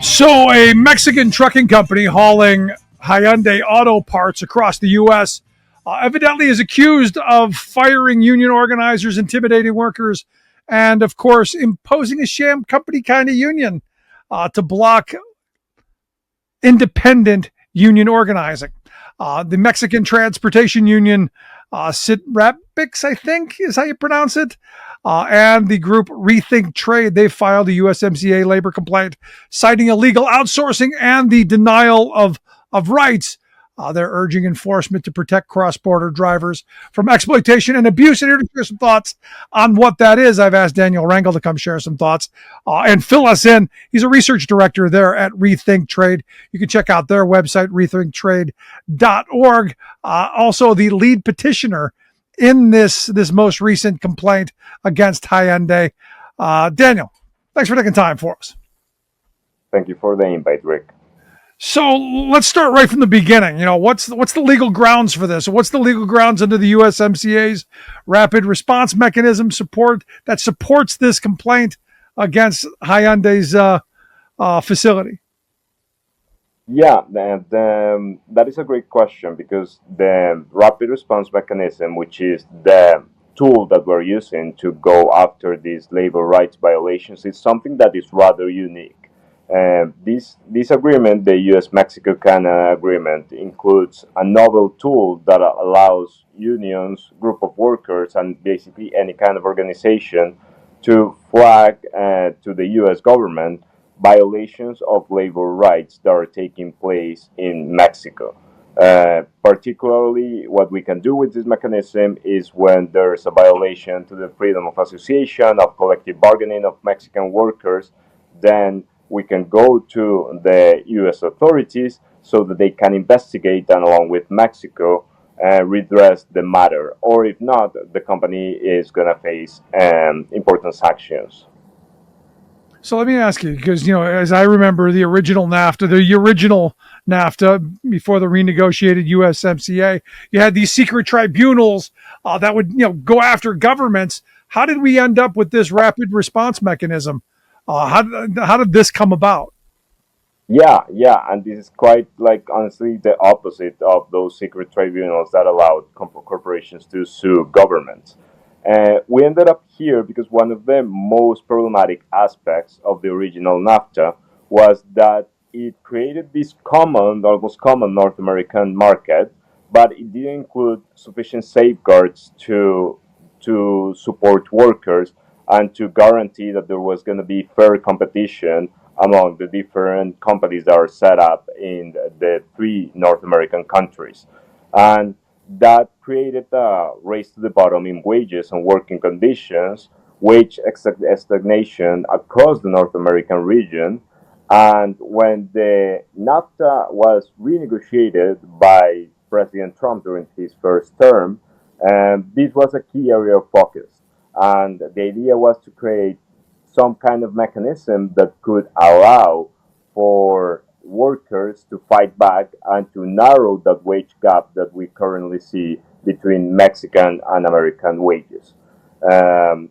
So, a Mexican trucking company hauling Hyundai auto parts across the U.S. Evidently is accused of firing union organizers, intimidating workers, and, of course, imposing a sham company kind of union to block independent union organizing. The Mexican Transportation Union, SITRABICS, I think is how you pronounce it, and the group Rethink Trade, they filed a USMCA labor complaint citing illegal outsourcing and the denial of rights. They're urging enforcement to protect cross-border drivers from exploitation and abuse. And here to share some thoughts on what that is, I've asked Daniel Rangel to come share some thoughts and fill us in. He's a research director there at Rethink Trade. You can check out their website, rethinktrade.org. Also, the lead petitioner in this most recent complaint against Hyundai. Daniel, thanks for taking time for us. Thank you for the invite, Rick. So let's start right from the beginning. You know, what's the legal grounds for this? What's the legal grounds under the USMCA's rapid response mechanism that supports this complaint against Hyundai's facility? Yeah, that is a great question because the rapid response mechanism, which is the tool that we're using to go after these labor rights violations, is something that is rather unique. This agreement, the US-Mexico-Canada agreement, includes a novel tool that allows unions, group of workers, and basically any kind of organization to flag to the US government violations of labor rights that are taking place in Mexico. Particularly, what we can do with this mechanism is when there's a violation to the freedom of association, of collective bargaining of Mexican workers, then we can go to the U.S. authorities so that they can investigate and, along with Mexico, redress the matter. Or if not, the company is going to face important sanctions. So let me ask you, because, you know, as I remember the original NAFTA before the renegotiated USMCA, you had these secret tribunals that would, you know, go after governments. How did we end up with this rapid response mechanism? How did this come about? Yeah, and this is quite like honestly the opposite of those secret tribunals that allowed corporations to sue governments. We ended up here because one of the most problematic aspects of the original NAFTA was that it created this almost common North American market, but it didn't include sufficient safeguards to support workers and to guarantee that there was going to be fair competition among the different companies that are set up in the three North American countries. And that created a race to the bottom in wages and working conditions, wage stagnation across the North American region. And when the NAFTA was renegotiated by President Trump during his first term, this was a key area of focus. And the idea was to create some kind of mechanism that could allow for workers to fight back and to narrow that wage gap that we currently see between Mexican and American wages.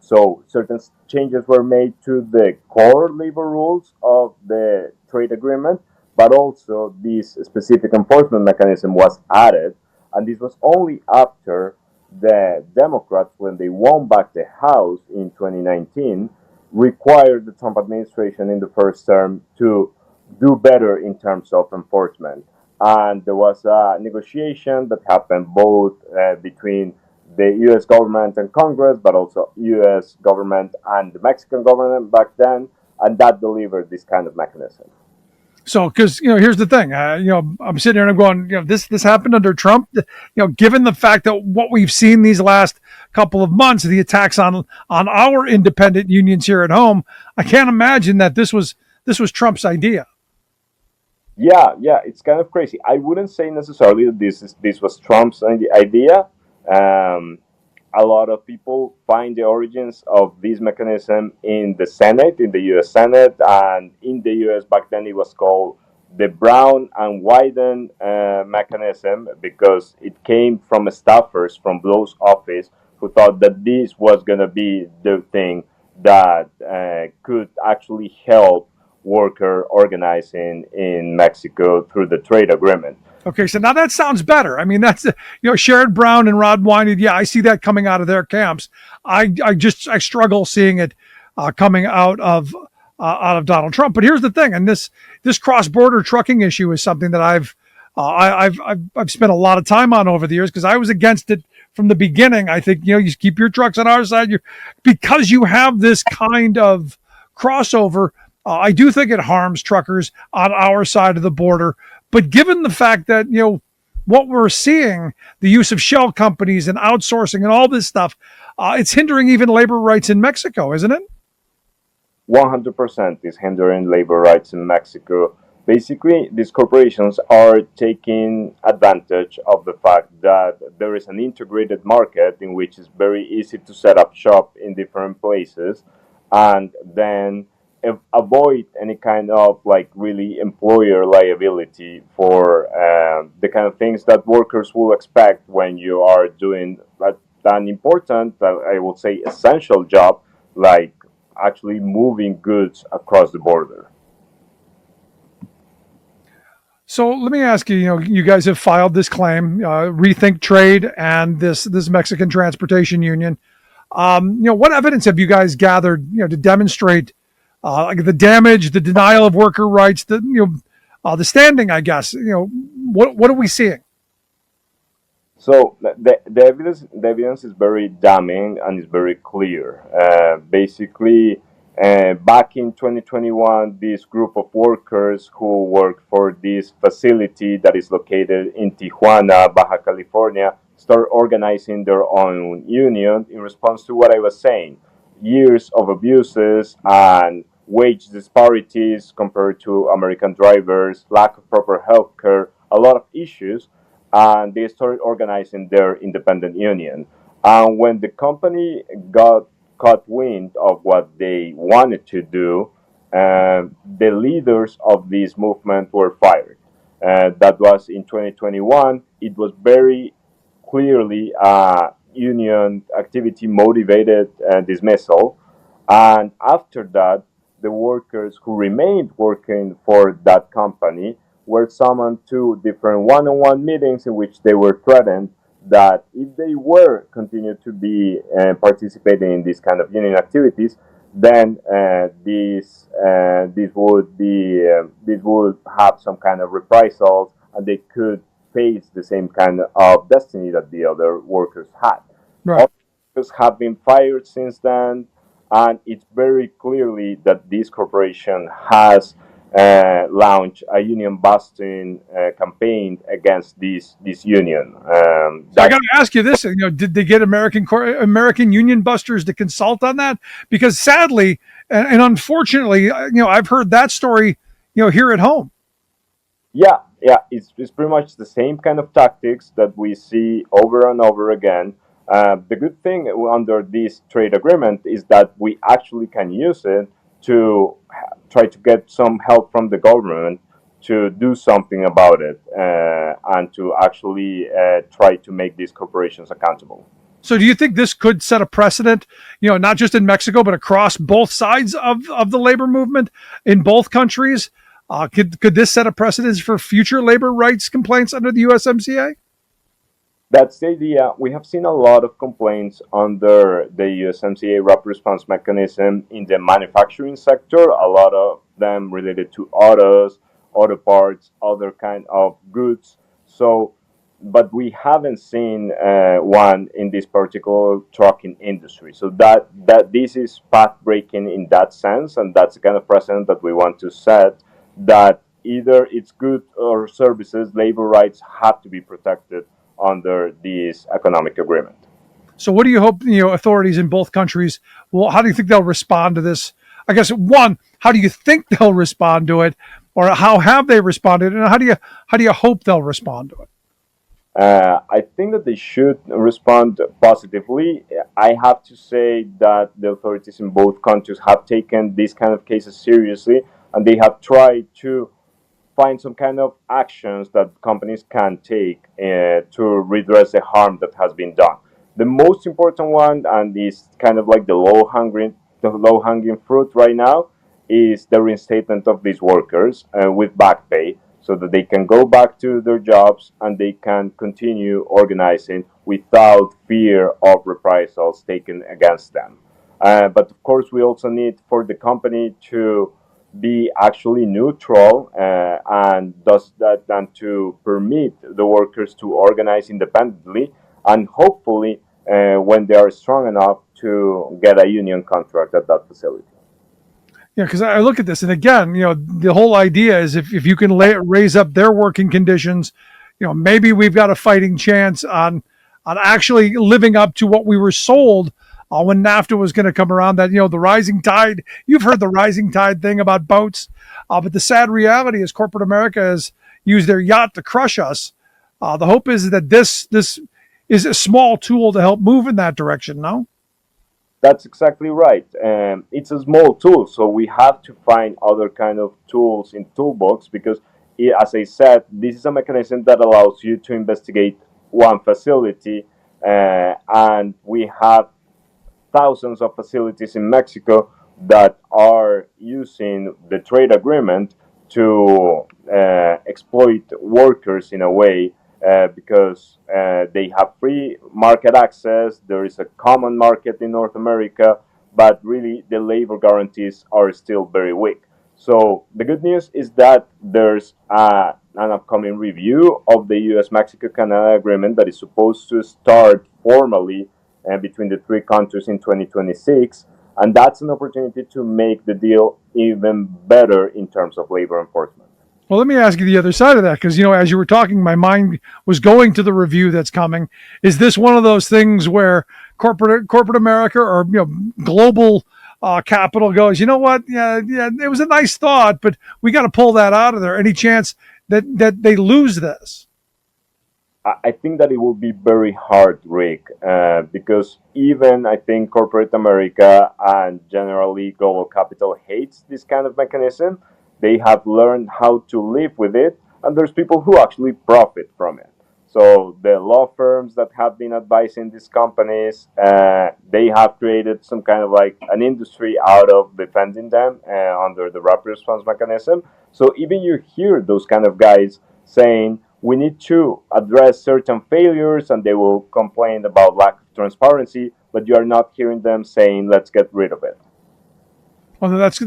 So certain changes were made to the core labor rules of the trade agreement, but also this specific enforcement mechanism was added. And this was only after the Democrats, when they won back the House in 2019, required the Trump administration in the first term to do better in terms of enforcement. And there was a negotiation that happened both between the U.S. government and Congress, but also U.S. government and the Mexican government back then, and that delivered this kind of mechanism. So, because, you know, here's the thing, I'm sitting here and I'm going, you know, this happened under Trump. You know, given the fact that what we've seen these last couple of months, the attacks on our independent unions here at home, I can't imagine that this was Trump's idea. Yeah, it's kind of crazy. I wouldn't say necessarily that this was Trump's idea. A lot of people find the origins of this mechanism in the Senate, in the U.S. Senate, and in the U.S. back then it was called the Brown and Wyden mechanism, because it came from staffers from those office who thought that this was going to be the thing that could actually help worker organizing in Mexico through the trade agreement. Okay, so now that sounds better. I mean, that's Sherrod Brown and Rod Weinstein. Yeah, I see that coming out of their camps. I struggle seeing it coming out of Donald Trump. But here's the thing, and this cross border trucking issue is something that I've spent a lot of time on over the years because I was against it from the beginning. I think you keep your trucks on our side, because you have this kind of crossover. I do think it harms truckers on our side of the border. But given the fact that what we're seeing, the use of shell companies and outsourcing and all this stuff, it's hindering even labor rights in Mexico, isn't it? 100% is hindering labor rights in Mexico. Basically, these corporations are taking advantage of the fact that there is an integrated market in which it's very easy to set up shop in different places and then avoid any kind of like really employer liability for the kind of things that workers will expect when you are doing an important, I would say, essential job like actually moving goods across the border. So let me ask you, you guys have filed this claim, Rethink Trade and this Mexican Transportation Union. What evidence have you guys gathered, to demonstrate like the damage, the denial of worker rights, the standing, I guess, what are we seeing? So the evidence is very damning and is very clear. Basically, back in 2021, this group of workers who work for this facility that is located in Tijuana, Baja California, start organizing their own union in response to what I was saying. Years of abuses and wage disparities compared to American drivers, lack of proper health care, a lot of issues, and they started organizing their independent union. And when the company got caught wind of what they wanted to do, the leaders of this movement were fired. That was in 2021. It was very clearly union activity motivated dismissal. And after that, the workers who remained working for that company were summoned to different one-on-one meetings in which they were threatened that if they were continued to be participating in these kind of union activities, then this would have some kind of reprisals, and they could face the same kind of destiny that the other workers had. Right. All workers have been fired since then, and it's very clearly that this corporation has launched a union busting campaign against this union. So I got to ask you this: did they get American union busters to consult on that? Because sadly and unfortunately, I've heard that story, here at home. Yeah, it's pretty much the same kind of tactics that we see over and over again. The good thing under this trade agreement is that we actually can use it to try to get some help from the government to do something about it and to actually try to make these corporations accountable. So do you think this could set a precedent, not just in Mexico, but across both sides of the labor movement in both countries? Could this set a precedent for future labor rights complaints under the USMCA? That's the idea. We have seen a lot of complaints under the USMCA rapid response mechanism in the manufacturing sector, a lot of them related to autos, auto parts, other kind of goods. So, but we haven't seen one in this particular trucking industry. So that this is path breaking in that sense, and that's the kind of precedent that we want to set, that either it's goods or services, labor rights have to be protected under this economic agreement. So what do you hope, authorities in both countries, how do you think they'll respond to this? I guess one, how do you think they'll respond to it, or how have they responded, and how do you hope they'll respond to it? I think that they should respond positively. I have to say that the authorities in both countries have taken these kind of cases seriously, and they have tried to find some kind of actions that companies can take to redress the harm that has been done. The most important one, and is kind of like the low hanging fruit right now, is the reinstatement of these workers with back pay so that they can go back to their jobs and they can continue organizing without fear of reprisals taken against them. But of course, we also need for the company to be actually neutral and thus that and to permit the workers to organize independently and hopefully when they are strong enough to get a union contract at that facility. Yeah, because I look at this, and again, the whole idea is if you can raise up their working conditions, maybe we've got a fighting chance on actually living up to what we were sold when NAFTA was going to come around. That the rising tide. You've heard the rising tide thing about boats, but the sad reality is corporate America has used their yacht to crush us. The hope is that this is a small tool to help move in that direction. No. That's exactly right. It's a small tool, so we have to find other kind of tools in toolbox because, as I said, this is a mechanism that allows you to investigate one facility, and we have thousands of facilities in Mexico that are using the trade agreement to exploit workers in a way because they have free market access. There is a common market in North America, but really the labor guarantees are still very weak. So the good news is that there's an upcoming review of the US-Mexico-Canada agreement that is supposed to start formally between the three countries in 2026. And that's an opportunity to make the deal even better in terms of labor enforcement. Well, let me ask you the other side of that, because as you were talking, my mind was going to the review that's coming. Is this one of those things where corporate America or global capital goes, you know what? Yeah, it was a nice thought, but we got to pull that out of there. Any chance that they lose this? I think that it will be very hard, Rick, because even I think corporate America and generally global capital hates this kind of mechanism. They have learned how to live with it, and there's people who actually profit from it. So the law firms that have been advising these companies, they have created some kind of like an industry out of defending them under the rapid response mechanism. So even you hear those kind of guys saying, we need to address certain failures, and they will complain about lack of transparency, but you are not hearing them saying, let's get rid of it. Well, that's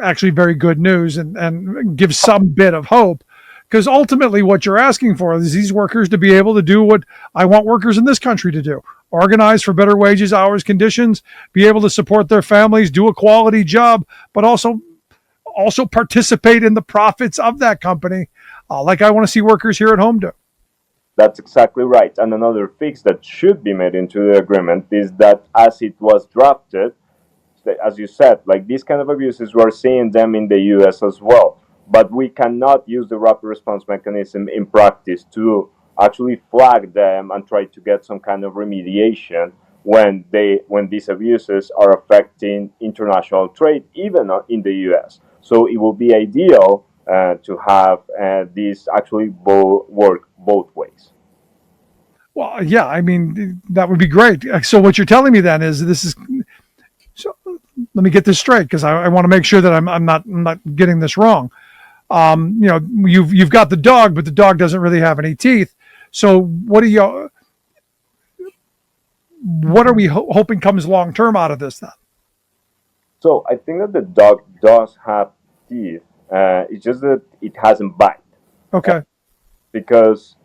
actually very good news and gives some bit of hope, because ultimately what you're asking for is these workers to be able to do what I want workers in this country to do: organize for better wages, hours, conditions, be able to support their families, do a quality job, but also participate in the profits of that company, like I want to see workers here at home do. That's exactly right. And another fix that should be made into the agreement is that as it was drafted, as you said, like these kind of abuses, we're seeing them in the US as well. But we cannot use the rapid response mechanism in practice to actually flag them and try to get some kind of remediation when these abuses are affecting international trade, even in the US. So it will be ideal to have these actually work both ways. Well, yeah, I mean, that would be great. So what you're telling me then is this is. So let me get this straight, because I want to make sure that I'm not getting this wrong. You've got the dog, but the dog doesn't really have any teeth. So what are we hoping comes long term out of this then? So I think that the dog does have teeth. It's just that it hasn't bite. Okay. Because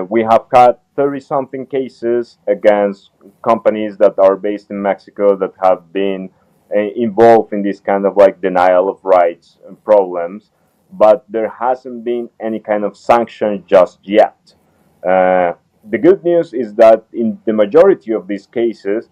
we have had 30-something cases against companies that are based in Mexico that have been involved in this kind of like denial of rights and problems, but there hasn't been any kind of sanction just yet. The good news is that in the majority of these cases,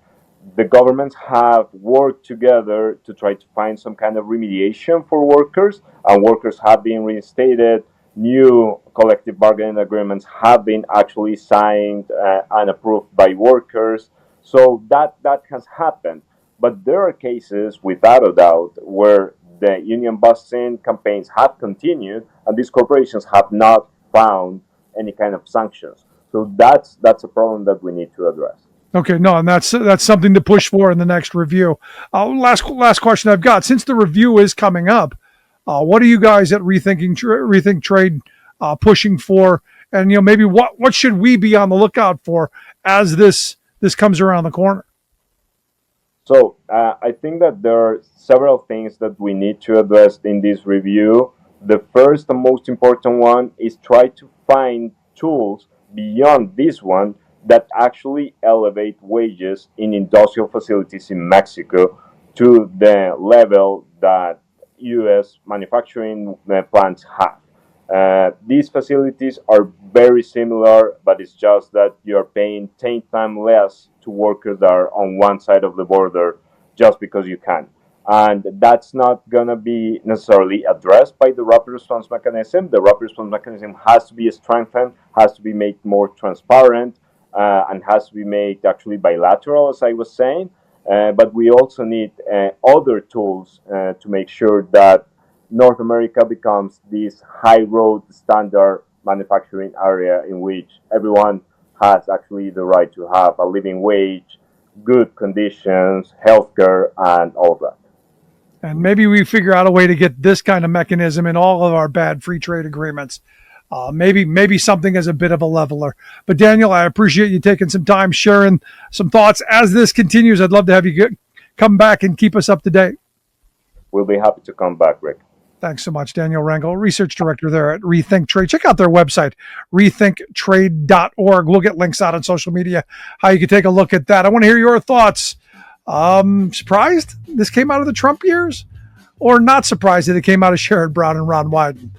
the governments have worked together to try to find some kind of remediation for workers, and workers have been reinstated. New collective bargaining agreements have been actually signed and approved by workers. So that has happened. But there are cases, without a doubt, where the union busting campaigns have continued and these corporations have not found any kind of sanctions. So that's a problem that we need to address. Okay, no, and that's something to push for in the next review. Last question I've got. Since the review is coming up, what are you guys at Rethink Trade pushing for? And maybe what should we be on the lookout for as this comes around the corner? So I think that there are several things that we need to address in this review. The first and most important one is try to find tools beyond this one that actually elevate wages in industrial facilities in Mexico to the level that U.S. manufacturing plants have. These facilities are very similar, but it's just that you're paying 10 times less to workers that are on one side of the border just because you can. And that's not going to be necessarily addressed by the rapid response mechanism. The rapid response mechanism has to be strengthened, has to be made more transparent, and has to be made actually bilateral, as I was saying. But we also need other tools to make sure that North America becomes this high road standard manufacturing area in which everyone has actually the right to have a living wage, good conditions, healthcare, and all that. And maybe we figure out a way to get this kind of mechanism in all of our bad free trade agreements. Maybe something as a bit of a leveler. But Daniel, I appreciate you taking some time sharing some thoughts as this continues. I'd love to have you come back and keep us up to date. We'll be happy to come back, Rick. Thanks so much, Daniel Rangel, research director there at Rethink Trade. Check out their website, rethinktrade.org. We'll get links out on social media, how you can take a look at that. I want to hear your thoughts. Surprised this came out of the Trump years, or not surprised that it came out of Sherrod Brown and Ron Wyden?